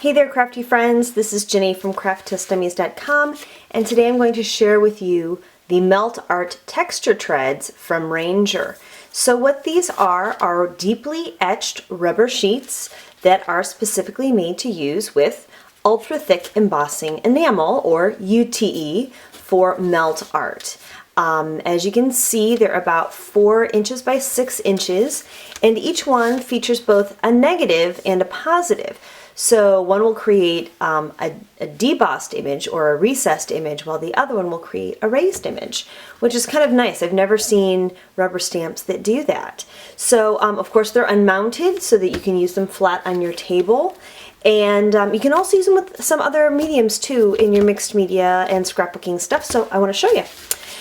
Hey there, crafty friends. This is Jenny from crafttestdummies.com, and today I'm going to share with you the Melt Art texture treads from Ranger. So what these are deeply etched rubber sheets that are specifically made to use with ultra thick embossing enamel, or UTE, for melt art. As you can see, they're about 4 inches by 6 inches, and each one features both a negative and a positive. So one will create a debossed image or a recessed image, while the other one will create a raised image, which is kind of nice. I've never seen rubber stamps that do that. So of course they're unmounted so that you can use them flat on your table. And you can also use them with some other mediums too in your mixed media and scrapbooking stuff, so I want to show you.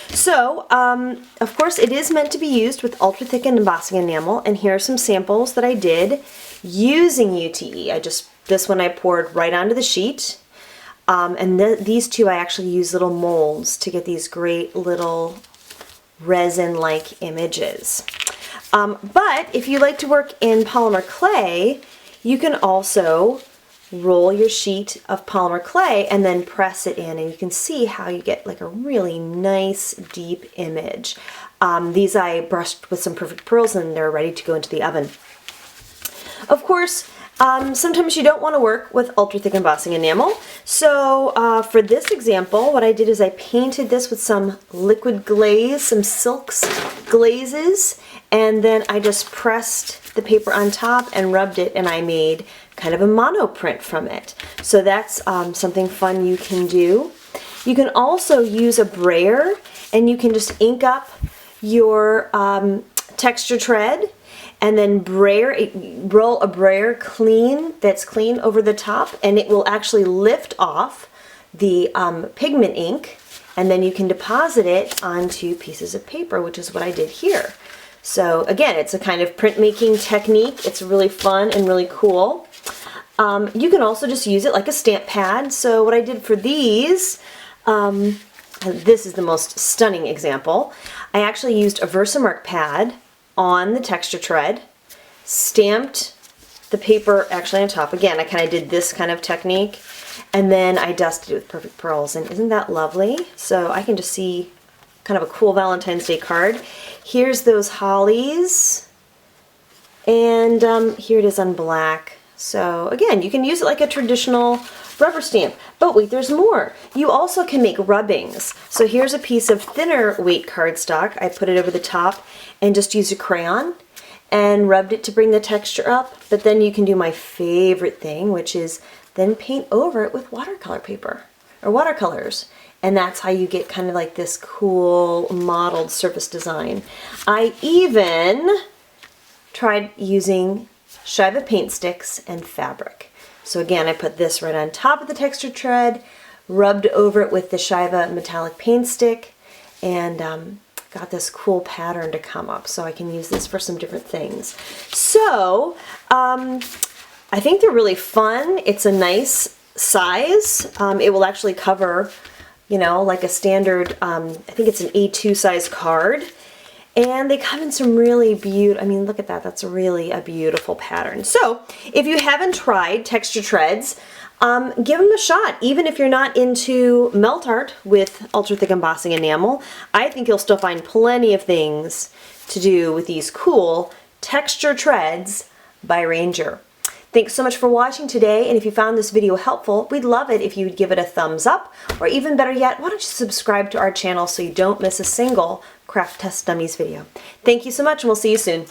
So, of course, it is meant to be used with ultra thick embossing enamel, and here are some samples that I did using UTE. This one I poured right onto the sheet, and these two I actually use little molds to get these great little resin-like images. But if you like to work in polymer clay, you can also roll your sheet of polymer clay and then press it in, and you can see how you get like a really nice deep image. These I brushed with some Perfect Pearls and they're ready to go into the oven. Of course, sometimes you don't want to work with ultra thick embossing enamel, so for this example what I did is I painted this with some liquid glaze, some silks glazes, and then I just pressed the paper on top and rubbed it, and I made kind of a mono print from it. So that's something fun you can do. You can also use a brayer, and you can just ink up your texture tread and then roll a brayer that's clean over the top, and it will actually lift off the pigment ink, and then you can deposit it onto pieces of paper, which is what I did here. So again, it's a kind of printmaking technique. It's really fun and really cool. You can also just use it like a stamp pad. So what I did for these, this is the most stunning example. I actually used a Versamark pad on the texture tread, stamped the paper actually on top. Again, I kind of did this kind of technique, and then I dusted it with Perfect Pearls, and isn't that lovely? So I can just see kind of a cool Valentine's Day card. Here's those hollies, and here it is on black. So again, you can use it like a traditional rubber stamp. But wait, there's more. You also can make rubbings. So here's a piece of thinner weight cardstock. I put it over the top and just used a crayon and rubbed it to bring the texture up. But then you can do my favorite thing, which is then paint over it with watercolor paper or watercolors. And that's how you get kind of like this cool modeled surface design. I even tried using Shiva paint sticks and fabric. So again, I put this right on top of the texture tread, rubbed over it with the Shiva metallic paint stick, and got this cool pattern to come up. So I can use this for some different things. So I think they're really fun. It's a nice size. It will actually cover, you know, like a standard, I think it's an A2 size card. And they come in some really beautiful, I mean, look at that. That's really a beautiful pattern. So if you haven't tried texture treads, give them a shot. Even if you're not into melt art with ultra thick embossing enamel, I think you'll still find plenty of things to do with these cool texture treads by Ranger. Thanks so much for watching today, and if you found this video helpful, we'd love it if you would give it a thumbs up, or even better yet, why don't you subscribe to our channel so you don't miss a single Craft Test Dummies video. Thank you so much, and we'll see you soon.